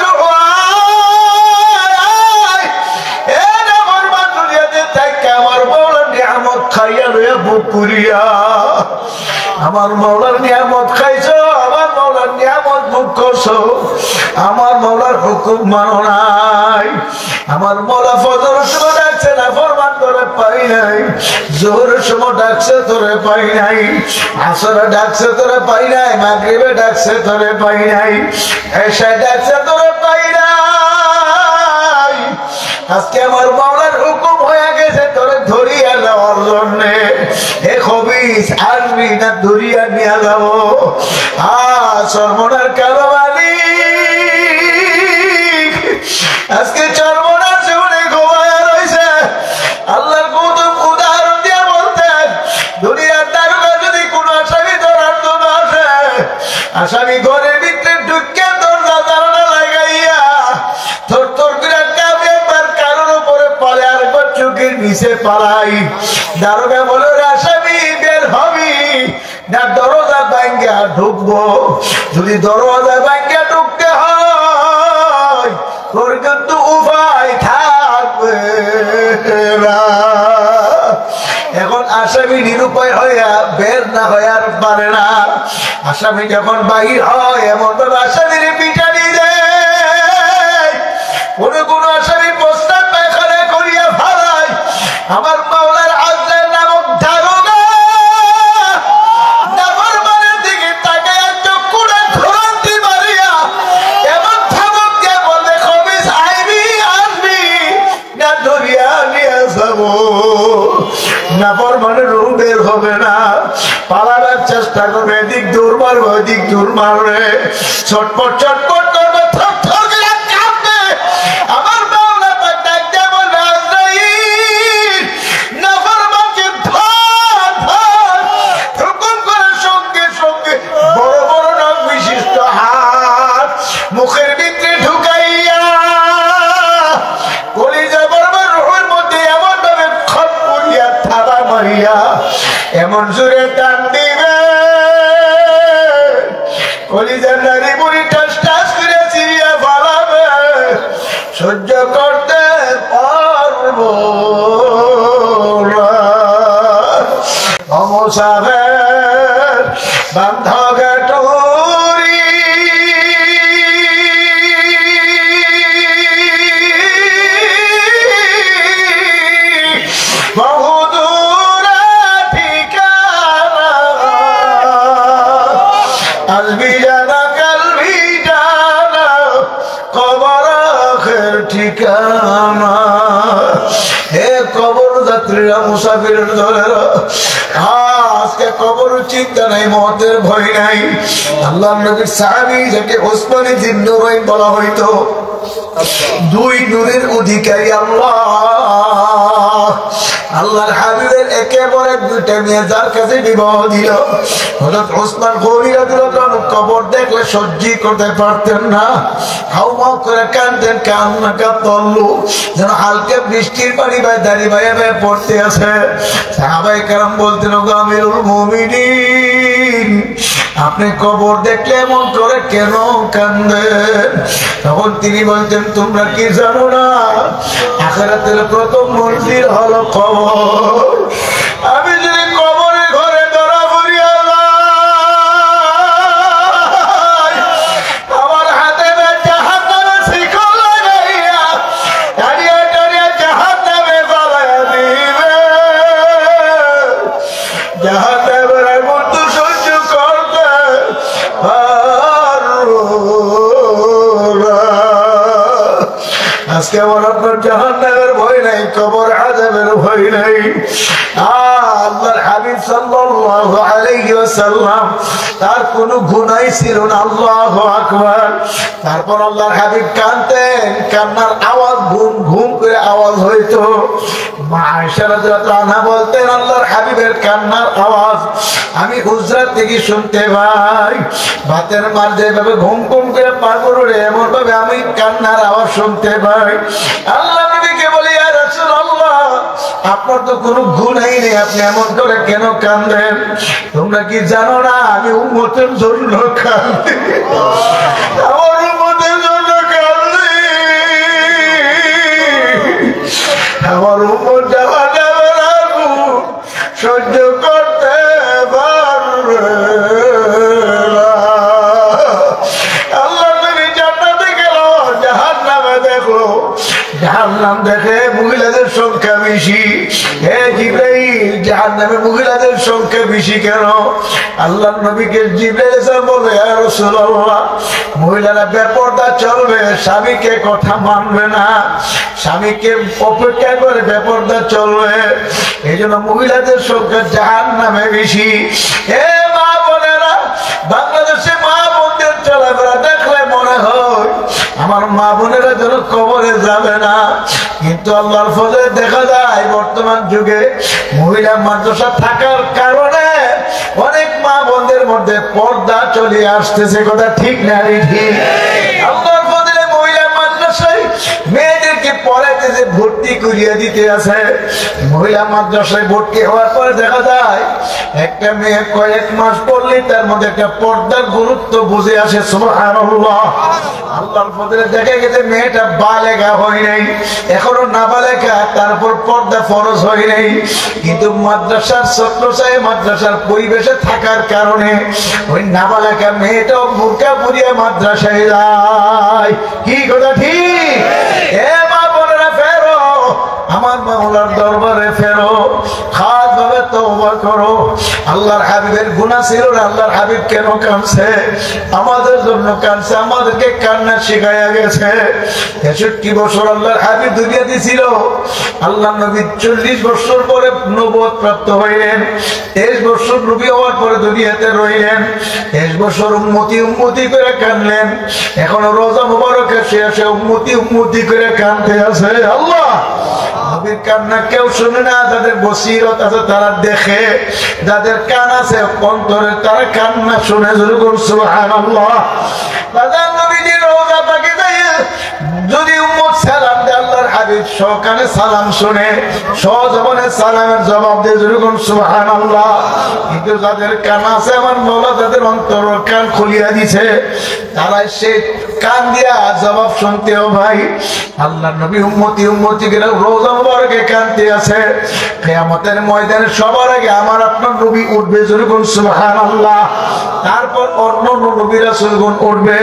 এ নাফরমান দুনিয়াতে থাইকা আমার মাওলার নিয়ামত খাইয়া লইয়া বুক পুরিয়া, আমার মাওলার নিয়ামত খাইছো, আমার মাওলার নিয়ামত বুক করছো, আমার মাওলার হুকুম মানো নাই। আমার মাওলা ফজরের সময় ডাকছে, নাফরমান তোরে পাই নাই, জোহরের সময় ডাকছে, তোরে পাই নাই, আসরে ডাকছে, তোরে পাই নাই, মাগরিবে ডাকছে, তোরে পাই নাই, এশায় ডাকছে, তোরে পাই নাই। আজকে আমার মাওলার হুকুম হয়ে গেছে তোরে ধরিয়া নেওয়ার জন্য। এ খবিস, আসবি না ধরিয়া নিয়ে যাবো? সর্বনার কালো মালিক আজকে চর্মনার জীবনে ঘুমায়া রয়েছে। আল্লাহর কৌতুক উদাহরণ দিয়ে বলতেন, দুনিয়ার তারকা যদি কোনো আসামি ধরার জন্য আসে, আসামি ঘরের ভিতরে ঢুকে দরজা জানালা লাগাইয়া থর থর করে কাঁপে, একবার কারোর উপরে পালে, আরেকবার চোখের নিচে পালাই। দারোগা বলে, আসামি বের হবি না দরজা ভাঙ্গা ঢুকবো? যদি দরজা ভাঙ্গা ঢুকতে হয় তোর কিন্তু উপায় থাকবে না। এখন আসামি নিরুপায় হইয়া বের না হয়ে আর পারে না। আসামি যখন বাহির হয় এমন ভাবে আসামির পিটানি দেয়, কোন আসামি প্রস্তাব নাফরমানের রূহ বের হবে না, পালাবার চেষ্টা করবে, এদিক দূর মারবে ওদিক দূর মারবে, ছটপট ছটপট করবে, থর থর করে কাঁপবে। আমার মাওলা তার ডাক দিয়ে বলবে, আজরাইল নাফরমানকে ধর ধর। হুকুম করে সঙ্গে সঙ্গে বড় বড় নখ বিশিষ্ট হাত মুখের ভিতরে ঢুকাইয়া কলিজা বরাবর রূহের মধ্যে এমন ভাবে খপ করিয়া থাবা মারিয়া এমন জোরে টান দিবে, কলিজার নারী বুড়ি টাস টাস করে চিরিয়া ফালাবে। সহ্য করতে পারবো না। অমসাবের বান্ধবে টুরি বহুদূরে ঠিকানা, আলবি জানা কালবি জানা, কবর আখের ঠিকানা। হে কবর যাত্রীরা, মুসাফিরের দলেরা, আজকে কবর চিন্তা নাই, মতের ভয় নাই। আল্লাহ নবীর সাহাবী যাকে ওসমানী জিন্নুরাইন বলা হইতো, দুই নূরের অধিকারী আল্লাহ, আল্লাহর হাবিবের একেবারে দুইটা মেয়ে যার কাছে বিবাহ দিল। হযরত ওসমান গনি রাদিয়াল্লাহু আনহু কবর দেখলে সহ্য করতে পারতেন না, হাউমাউ করে কাঁদতেন, কান্না কাতল্লু যেন হালকা বৃষ্টির পানি ভাই দাঁড়িয়ে ভাইয়া পড়তে আছে। সাহাবায়ে কেরাম বলতেন, ওগো আমিরুল মুমিনিন, আপনি কবর দেখলে এমন করে কেন কাঁদেন? তখন তিনি বলতেন, তোমরা কি জানো না আখিরাতের প্রথম মঞ্জিল হলো কবর। আমি যদি কবরের ঘরে ধরা পড়িয়া যাই, আমার হাতে জাহান্নামের শিকল লাগাইয়া টানিয়া টানিয়া জাহান্নামে ফালাইয়া দিবে। জাহান্নামের আগুন তো সহ্য করতে পারবো না। আজকে আমার আপনার জাহান্নামের ভয় নাই, কবর আযাবের ভয় নাই। আল্লাহর হাবিব সাল্লাল্লাহু আলাইহি ওয়াসাল্লাম তার কোনো গুনাহ ছিল না। আল্লাহু আকবার। তারপর আল্লাহর হাবিব কাঁদতেন, কান্নার আওয়াজ ঘুম ঘুম করে আওয়াজ হইতো। মা আয়েশা রাদিয়াল্লাহু আনহা বলতেন, আল্লাহর হাবিবের কান্নার আওয়াজ আমি হুজরা থেকে শুনতে পাই। ভাতের মার যেভাবে ঘুম ঘুম করে পাগল ওঠে, এমন ভাবে আমি কান্নার আওয়াজ শুনতে পাই। আল্লাহ নবীকে বলি, ইয়া রাসূলুল্লাহ, আপনার তো কোনো গুনাহই নেই, আপনি এমন করে কেন কাঁদেন? তোমরা কি জানো না আমি উম্মতের জন্য কাঁদি, আমার উম্মতের জন্য কাঁদি। আমার উম্মত জাহান্নামের আগুন সহ্য করতে পারবে না। আল্লাহ নবী জান্নাতে গেল, জাহান্নামে দেখলো, জাহান্নাম দেখে মহিলাদের সংখ্যা বেশি। হে জিবরাইল, জাহান্নামে মহিলাদের সংখ্যা বেশি কেন? আল্লাহ নবীকে জিবরাইল এসে বলে, ইয়া রাসূলুল্লাহ, মহিলারা বেপরদা চলবে, স্বামীকে কথা মানবে না, স্বামীকে অপেক্ষা করে বেপরদা চলবে, এই জন্য মহিলাদের সংখ্যা জাহান্নামে বেশি। হে মা বোনেরা, বাংলাদেশে মা বোনদের চলাফেরা দেখলে মনে হয় আমার মা বোনেরা যেন কবরে যাবে না, কিন্তু আল্লাহর ফজলে দেখা যায় বর্তমান যুগে মহিলা মাদ্রাসা থাকার কারণে অনেক মা বোনদের মধ্যে পর্দা চলে আসতেছে। কথা ঠিক না? ঠিক। আল্লাহর ফজলে মহিলা মাদ্রাসায় মেয়েদেরকে পড়াইতেছে, ভর্তি করিয়ে দিতে আছে। মহিলা মাদ্রাসায় ভর্তি হওয়ার পরে দেখা যায় একটা মেয়ে কয়েক মাস পড়লে তার মধ্যে একটা পর্দার গুরুত্ব বুঝে আসে। সুবহানাল্লাহ। আল্লাহর ফজলে দেখা গেছে মেয়েটা বালেগা হয় নাই, এখনো নাবালেগা, তারপর পর্দা ফরজ হয় নাই, কিন্তু মাদ্রাসার ছাত্রছায় মাদ্রাসার পরিবেশে থাকার কারণে ওই নাবালেগা মেয়েটাও বুরকা পরিয়ে মাদ্রাসায় যায়। কি কথা ঠিক? এ মা বোনেরা, ফেরো, আমার মাওলার দরবারে ফেরো, খাস ভাবে তওবা করো। আল্লাহর হাবিবের গুনাহ ছিল না, আল্লাহর হাবিব কেন কাঁদছে? আমাদের জন্য কাঁদছে, আমাদেরকে কান্না শেখায়া গেছে। 63 বছর আল্লাহর হাবিব দুনিয়াতে ছিল। আল্লাহ নবী 40 বছর পরে নবুয়ত প্রাপ্ত হইলেন। 23 বছর নবী হওয়ার পরে দুনিয়াতে রইলেন। 23 বছর উম্মতি করে কাঁদলেন। এখন রোজা মুবারকে শেষে উম্মতি করে কাঁদতে আছে। আল্লাহ নবীর কান্না কেউ শুনে না, যাদের বসিরত আছে তারা দেখে, যাদের কান আছে অন্তরে তারা কান্না শুনে। সুবহানাল্লাহ। বাজার নবীজির রওজা পাকে যাইয়ে যদি উম্মত সালাম দেয়, আল্লাহর হাবিব সকালে সালাম শুনে সজবানে সালামের জবাব দিয়ে যেরকম সুবহানাল্লাহ। কিন্তু যাদের কান আছে, আমার মওলা যাদের অন্তর কান খুলিয়া দিছে, তারা সে কান দিয়া জবাব শুনতেও ভাই। আল্লাহর নবী উম্মতি করে রওজা মুবারকে কাঁদতে আছে। কিয়ামতের ময়দানে সবার আগে আমার আপনার নবী উঠবে, যেরকম সুবহানাল্লাহ। তারপর অন্য নবী রাসূলগণ উঠবে।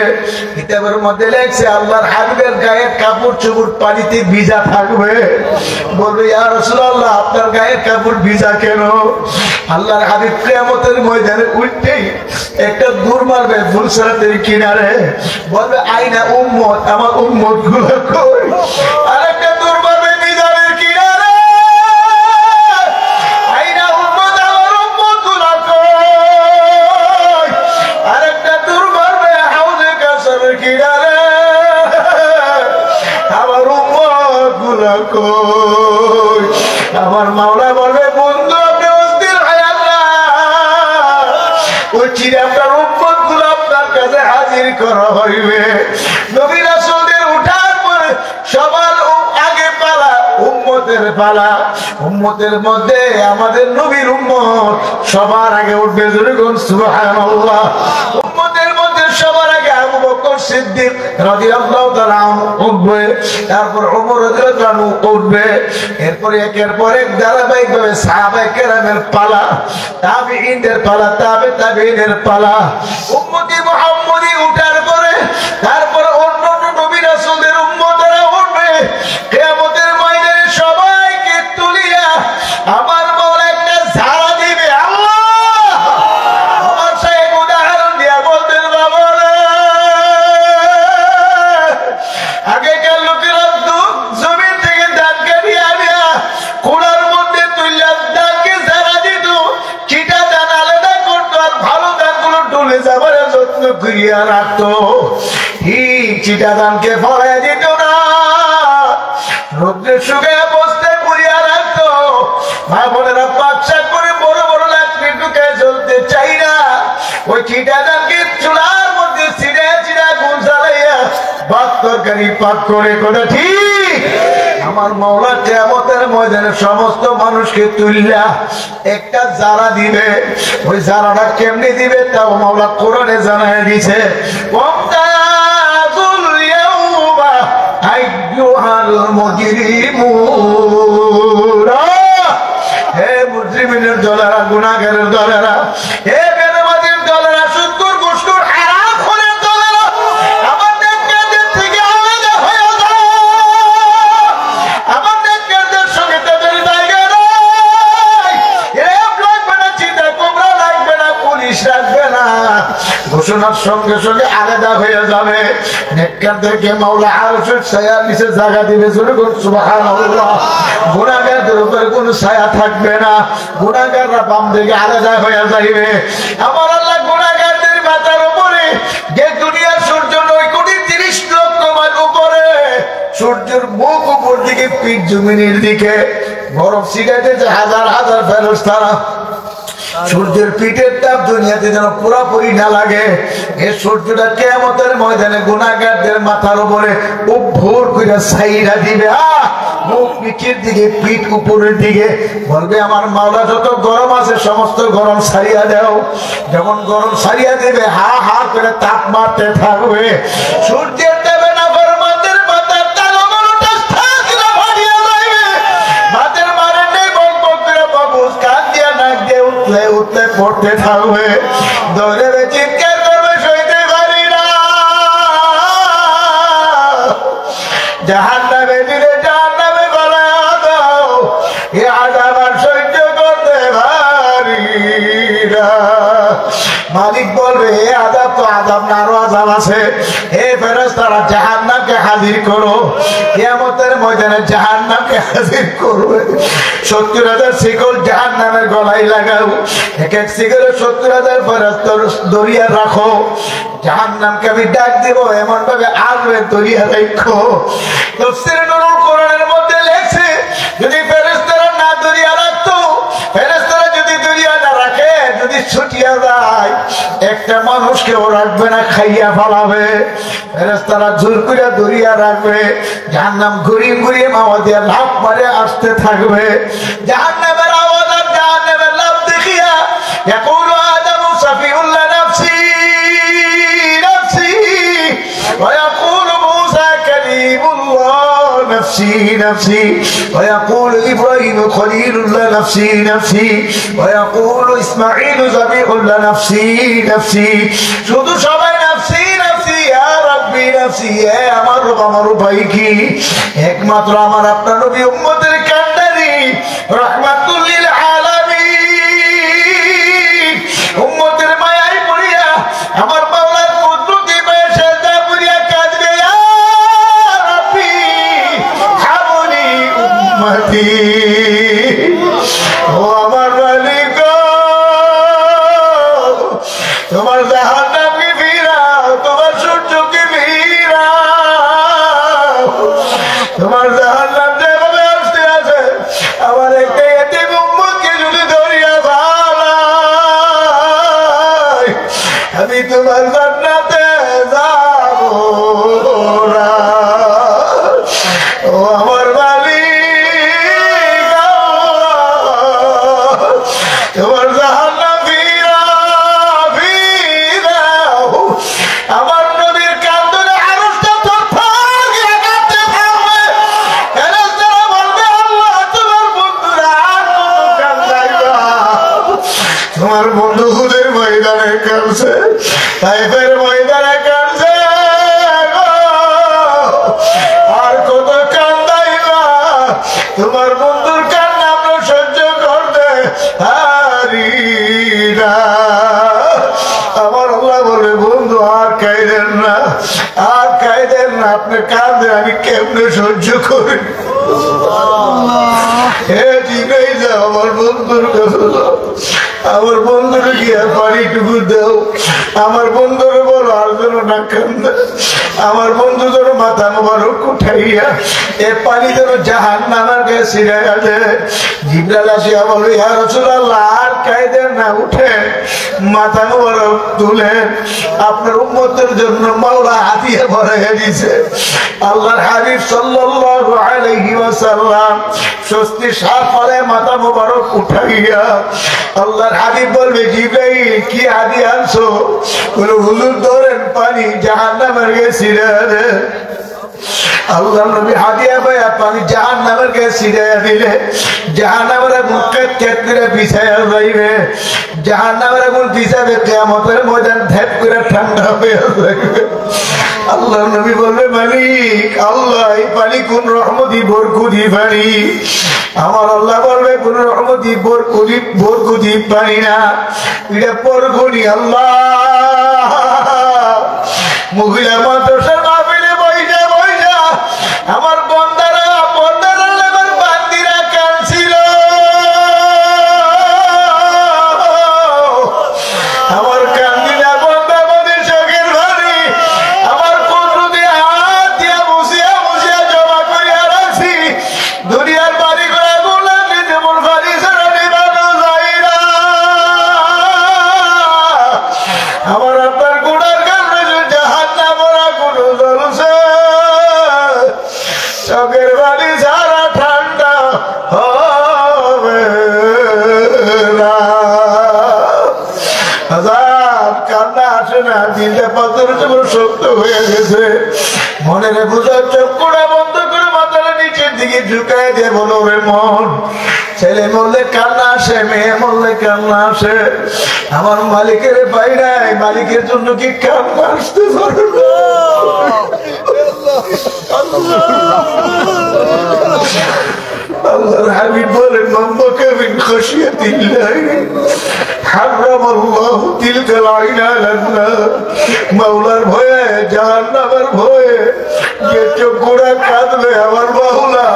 কিতাবের মধ্যে লেখছে আল্লাহর হাবিবের গায়ের কাপড় চোপড় পানিতে ভিজা থাকবে। বলবে ইয়া রাসূলুল্লাহ, আপনার গায়ের কাপড় ভিজা কেন? আল্লাহর হাবিব কিয়ামতের ময়দানে উঠতেই একটা দূর মারবে ফুলসরাতের কিনারে, বলবে আইনা উম্মত, আমার উম্মত গুলো কই? আরেকটা দূর মারবে মিজানের কিনারে, আইনা উম্মত, আমার উম্মত গুলো কই? আরেকটা দূর মারবে হাউজে কাউসারের কিনারে, আমার উম্মত গুলো কই? আমার মাওলা বলবে বন্ধু, আপনি অস্থির হয় আল্লাহ, ওই চিরে আপনার উম্মত গুলো আপনার কাছে হাজির করা হইবে। নবী রাসূলদের উঠার পরে সবার আগে পালা উম্মতের পালা। উম্মতের মধ্যে আমাদের নবীর উম্মত সবার আগে উঠবে, যেরকম সুবহানাল্লাহ। উম্মতের মধ্যে সবার আগে আবু বকর সিদ্দিক রাদিয়াল্লাহু তাআলা উঠবে, তারপর ওমর রাদিয়াল্লাহু আনহু উঠবে। এরপরে একের পর এক ধারাবাহিকভাবে সাহাবায়ে কেরামের পালা, তাবিঈনদের পালা, তাবিঈনের পালা। উম্মতি মুহাম্মদী উঠার পরে তারপর অন্য নবী রাসূলদের উম্মতরা উঠবে। কিয়ামতের ময়দানে সবাইকে তুলিয়া আমার মাওলা একটা ঝাড়া দিবে। আল্লাহ আমার সাহেব উদাহরণ দিয়া বলতেন, বাবা আগেকার লোকেরা জমিন থেকে ধান কাটিয়ে আনিয়া কোড়ার মধ্যে তুললা ধানকে ঝাড়া দিত, চিটা ধান আলাদা করতো, আর ভালো ধানগুলো ডুলে যাবার যত্ন করিয়া রাখতো। চিটা ধানকে ফলাইয়া দিত না, রোদ্রে শুকাইয়া বস্তায় পুড়িয়া রাখতো। মা বোনেরা পাকশাক করে বড় বড় লাকড়ি ঢুকায় জ্বলতে চাই না, ওই চিটা ধানকে চুলার মধ্যে চিড়া গুণ জ্বালাইয়া ভাত তরকারি পাক করে। কথা ঠিক? আমার মাওলা কিয়ামতের ময়দানে সমস্ত মানুষকে তুললা একটা জারা দিবে। ওই জারাটা কেমনে দিবে তাও মাওলা কোরআনে জানায় দিছে। ওয়ামতাজুল ইয়াউমা আইয়ুহাল মুজরিমুন, হে মুজরিমিনের দলেরা, গুনাহগারের দলেরা, হে বেনামাজির দলেরা, সুদখোর ঘুষখোর হারামখোরের দলেরা, আমার নেককারদের থেকে আলাদা হয়ে যাও। আমার নেককারদের সঙ্গে তাদের জায়গা নাই। রেপ লাগবে না, চিন্তা কোবরা লাগবে না, পুলিশ রাখবে না, ঘোষণার সঙ্গে সঙ্গে আলাদা হয়ে যাবে। নেককারদেরকে মাওলা আরশের ছায়ার নিচে জায়গা দিবে। সুবহানাল্লাহ। গুনাহগারদের উপরে কোনো ছায়া থাকবে না, গুনাহগাররা বাম দিকে আলাদা হয়ে যাইবে। আমার আল্লাহ গুনাহগারদের মাথার উপরে যে দুনিয়ার সূর্য 9,30,00,000 মাইল উপরে, সূর্যের মুখ উপর দিকে, পিঠ জমিনের দিকে, বরফ ছিটাইতেছে হাজার হাজার ফেরেশতারা। সূর্যের পিঠের তাপ দুনিয়াতে যেন পুরোপুরি না লাগে। এই সূর্যটা কিয়ামতের ময়দানে গুনাহগারদের মাথার উপরে উপভোর করে ছাইরা দিবে। মুখ নিচের দিকে, পিঠ উপরের দিকে। বলবে আমার মাওলা যত গরম আছে সমস্ত গরম ছাড়িয়া দাও। যখন গরম ছাড়িয়া দেবে হা হা করে তাপ মারতে থাকবে। সূর্যের দেবে না ফরমানদের মাথার তালগুলোটা ঠাকুরা ফাটিয়া যাবে। মাথার মারে নেই বক বক করে বাবুস কান দিয়া নাক দিয়ে উঠলে উঠলে পড়তে থাকবে। দৌড়ে চিৎকার করবে, সইতে পারি না। জাহান্নামে দিলে জাহান্নামে বানায়া দাও, এ আযাব আর সহ্য করতে পারি না। নাম আছে, হে ফেরেশতারা জাহান্নামকে হাজির করো। কিয়ামতের ময়দানে জাহান্নামকে হাজির করবে। 70,000 শিকল জাহান্নামের গলায় লাগাও, এক এক শিকলে 70,000 ফেরেশতা দরিয়া রাখো। জাহান্নামকে আমি ডাক দিব, এমন ভাবে আসবে দরিয়া রাখো। তাফসীর নুরুল কোরআনের মধ্যে লেখছে, যদি ফেরেশতারা না দরিয়া রাখতো, ফেরেশতারা যদি দরিয়া না রাখে, যদি ছুটিয়া যায়, একটা মানুষকেও রাখবে না, খাইয়া ফেলাবে। ফেরেশতারা জোর করে দরিয়া রাখবে, জাহান্নাম ঘুরিয়ে ঘুরিয়ে মাওয়া দিয়ে লাফ মারে আসতে থাকবে। জাহান্নামের আওয়াজ আর জাহান্নামের লাফ দেখিয়া ইয়াকুলু আদামু সাফিউল্লাহ নাফসি নাফসি ওয়া ইয়াকুলু মূসা কালিমুল্লাহ নাফসি নাফসি ওয়া ইয়াকুলু ইব্রাহিম খলিলুল্লাহ নাফসি নাফসি ওয়া ইয়াকুলু ইসমাঈল যাবিহুল্লাহ নাফসি নাফসি। শুধু সবাই নাফসি নাফসি, ইয়া রাব্বি নাফসি, হে আমার রব, আমার উপায় কি? একমাত্র আমার আপনার নবী উম্মতের কান্ডারি রাহমাতুল লিল আলামিন উম্মতের মায়ায় পড়িয়া আমার মাওলার কুদরতি পায়ে সেজদা করিয়া কাঁদবে, ইয়া রাব্বি হাবলি উম্মতি। ও আমার মালিক, তোমার জাহান্নামকে ফিরাও, তোমার সূর্যকে ফিরাও। তোমার জাহান্নাম যেভাবে আসতে আছে, আমার একটা এতিম উম্মতকে যদি ধরিয়া ফেলাই, আমি তোমার জান্নাতে যাব না। ও আমার মালিক, তোমার জাহান্নাম ফিরাও। আমার নবীর কান্দনে আরশটা থরথর করে কাঁপতে থাকবে। ফেরেশতারা বলবে, আল্লাহ তোমার বন্ধুরা আর কত কান্দাইবা। তোমার বন্ধু হুদের ময়দানে কাঁদছে, তাইফের ময়দানে কাঁদছে, আর কত কান্দাইবা। তোমার বন্ধুর কান্না আমরা সহ্য করতে পারি না। আমার আল্লাহ বলে, বন্ধু আর কাঁদেন না, আর কাঁদেন না, আপনি কাঁদে আমি কেমনে সহ্য করি? হে জিব্রাইল, আমার বন্ধুর কাছে যাও, আমার বন্ধুরে গিয়ে পানিটুকু দাও। আমার বন্ধুরে বলো আর যেন না কান্দে। আমার বন্ধু যেন মাথা মোবারক উঠাইয়া এ পানি যেন জাহান্নামের গায়ে ছিড়াইয়া দেয়। জিবরাইল আসিয়া বলে, ইয়া রাসূলুল্লাহ, আর কাঁদেন না, উঠেন, মাথা মোবারক তুলেন, আপনার উম্মতের জন্য মাওলা হাতিয়া ভরাইয়া দিয়েছে। আল্লাহর হাবিব সাল্লাল্লাহু আলাইহি ওয়াসাল্লাম স্বস্তি শ্বাস ফেলে মাথা মোবারক উঠাইয়া আল্লাহর হাবিব বলবে, জিবরাইল কি হাদিয়া আনছো? বলে, হুজুর ধরেন পানি, জাহান্নামের গায়ে ছিড়াইয়া দেন। আল্লাহ নবী হাদিয়া পাইয়া পানি জাহান্নামের গায়ে ছিড়াইয়া দিলে জাহান্নামের আগুন কেট করে পিছাইয়া যাইবে। জাহান্নামের আগুন পিছাবে, কিয়ামতের ময়দান ধ্যাপ করে ঠান্ডা হয়ে যাবে। আল্লাহ নবী বলবে, মালিক আল্লাহ, এই পানি কোন রহমতি বরকুতি পানি? আমার আল্লাহ বলবে, কোন রহমতি বরকুতি পানি না, এটা বরকুনি। আল্লাহ মহিলা মাদ্রাসার মাহফিলে বইসা বইসা আমার বন্দারা আমার বান্দিরা কাঁদছিল। আমার কান্দিনা বন্দা আমাদের চোখের পানি আমার কুদরতি হাত দিয়া মুছিয়া মুছিয়া জমা করিয়া রাখছি। দুনিয়ার বাড়ি ঘোড়া গুলা যেমন বাড়ি ছাড়া নিবানো যায় না, আমার আপনার গুণার কারণে জাহান্নামের আগুন জ্বলছে। চোখের বাড়ি ছাড়া ঠান্ডা হবে না। কান্না আসে না, দিলটা পাথরের জন্য শক্ত হয়ে গেছে। মনের বোঝার চক্ষুটা বন্ধ করে মাথাটা নিচের দিকে ঝুঁকায় দিয়ে বলো, রে মন, ছেলে মরলে কান্না আসে, মেয়ে মরলে কান্না আসে, আমার মালিকের পাই নাই, মালিকের জন্য কি কান্না আসতে পারে না? আল্লাহর হাবিব বলেন, মান বাকা মিন খাশিয়াতিল্লাহ হারামাল্লাহু তিলকাল আইনা আলান্নার, মাওলার ভয়ে জাহান্নামের ভয়ে যে চোখগুলা কাঁদবে আমার মাওলা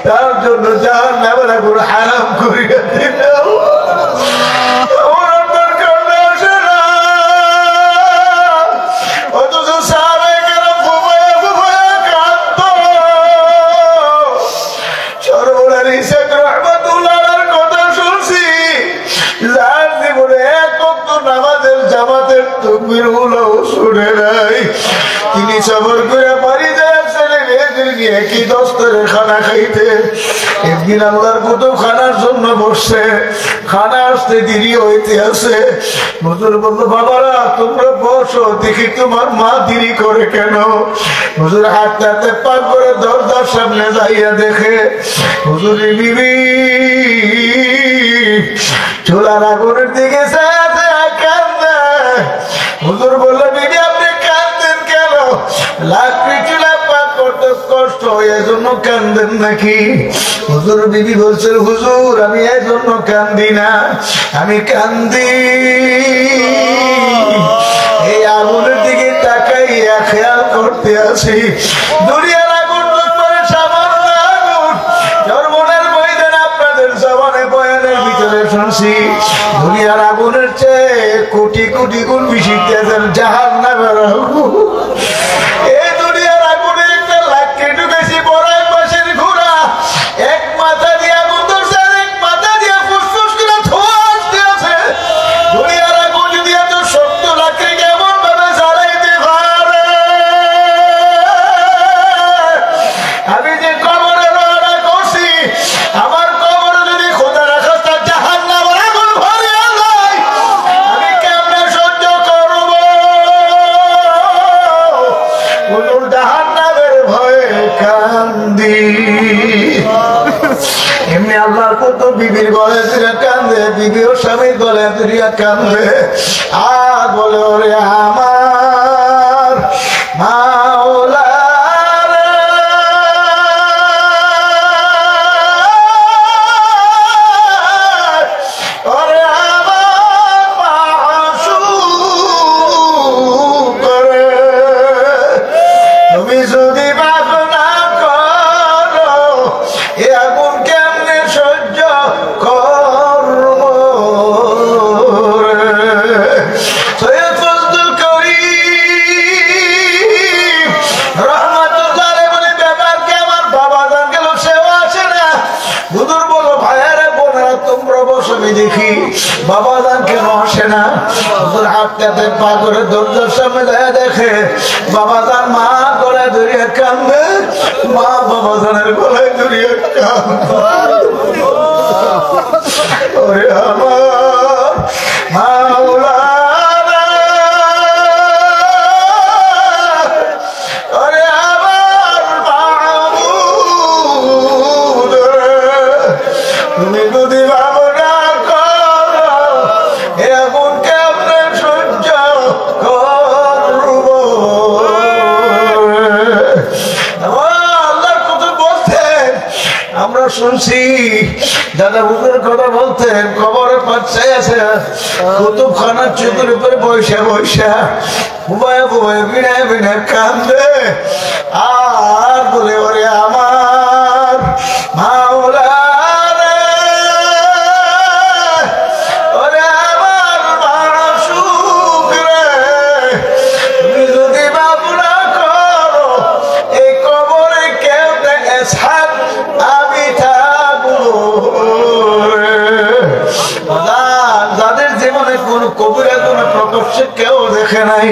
তার জন্য জাহান্নামের আগুন হারাম করিয়া দিলাম। তিনি সবর করে বাড়ি যায় ছেলে মেয়েদের নিয়ে একই দস্তরে খানা খাইতে। একদিন আল্লাহর কুতুব খানার জন্য বসছে, খানা আসতে দেরি হইতে আছে। হুজুর বলল, বাবারা তোমরা বসো, দেখি তোমার মা দেরি করে কেন? হুজুর হাঁটতে হাঁটতে পার করে দরজার সামনে যাইয়া দেখে হুজুরের বিবি চুলার আগুনের দিকে কান্দে। হুজুর বলল, বিবি আপনি কান্দেন কেন? লাকড়ি চুলা পাক করতে কষ্ট হয় এজন্য কান্দেন নাকি? হুজুর বিবি বলছেন, হুজুর আমি এজন্য কান্দি না, আমি কান্দি এই আগুনের দিকে তাকাইয়া খেয়াল করতে আসি দুনিয়ার আগুন করে সামান্য আগুন। জন্মনের ময়দান আপনাদের জবানে বয়ানের ভিতরে শুনছি দুনিয়ার আগুনের চেয়ে কোটি কোটি গুণ বেশি তেজের জাহান্নামের আগুন। এই দুনিয়ার আগুনে একটা লাকড়ি ঢুকেছি বড় পাশের ঘোড়া, এক মাথা দিয়ে আগুন ধরছে আর এক মাথা দিয়ে ফুসফুস করে ধোঁয়া আসতে আছে। দুনিয়ার আগুন যদি এত শক্ত লাকড়ি কেমন ভাবে জ্বালাইতে পারে? আমি যে কবরে রওনা করছি, আমার কবরে যদি খোদা রাখা জাহান্নামের আগুন ভরিয়া যায়, আমি কেমনে সহ্য করব? জাহান্নামের ভয়ে কান্দি। এমনি আল্লাহর কত বিবির গলে তুলে কান্দে, বিবিও স্বামীর গলে তুলিয়া কান্দে আর বলে, ওরে আমার মাওলা দেখি বাবা জান কেন আসে না? হাঁটতে পা করে দরজার সামনে যায় দেখে বাবা জান মা গলায় ধরিয়ে কান্দে, মা বাবা জানের গলায় ধরিয়ে কান্দে। ওরে আমার মাওলা তুমি যদি ভাবনা এমন কেমনে সহ্য করব? আল্লাহর কথা বলতেন, আমরা শুনছি দাদা বুকের কথা বলতেন, কবরের পাশে আছে কুতুবখানার চোখের উপরে বৈশা বৈশা বুবাই বুবাই বিনায় বিনায় কান্দে আর বলে, ওরে আমার মাওলা কেউ দেখে নাই,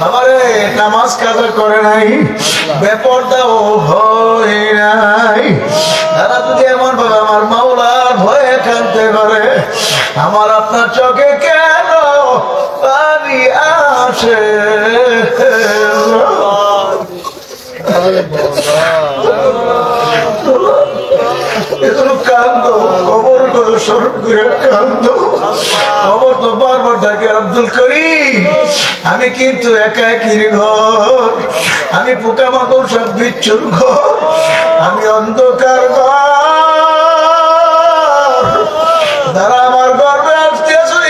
আমারে নামাজ কাজা করে নাই, বেপরদাও হয় নাই, তারা যদি এমন ভাবে আমার মাওলার ভয়ে কাঁদতে পারে, আমার আপনার চোখে কেন পানি আসে? কান্দো কবর করে স্মরণ করে কান্দো। খবর তো বারবার ডাকে, আব্দুল করিম আমি কিন্তু একাকির ঘর, আমি পোকামাকড় সব বিচ্ছুর ঘর, আমি অন্ধকার ঘর, যারা আমার গর্বে আসতে আসলে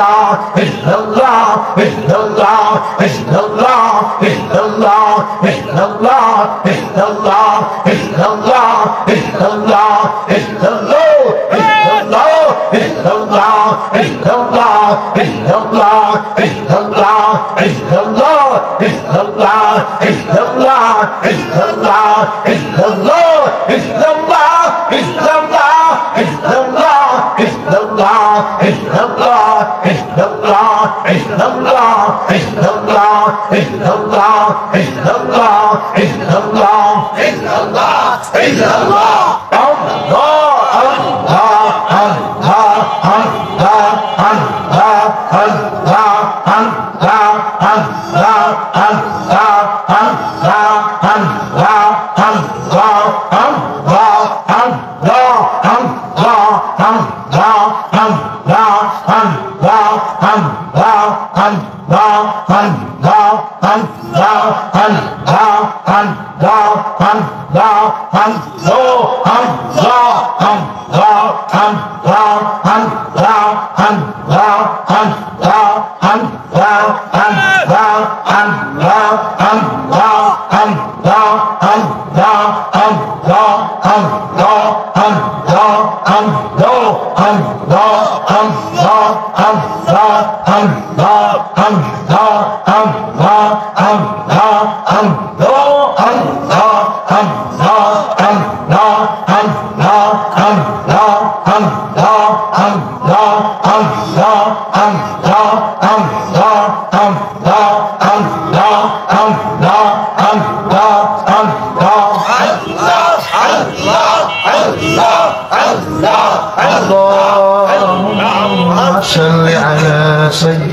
اللهم صل على سيدنا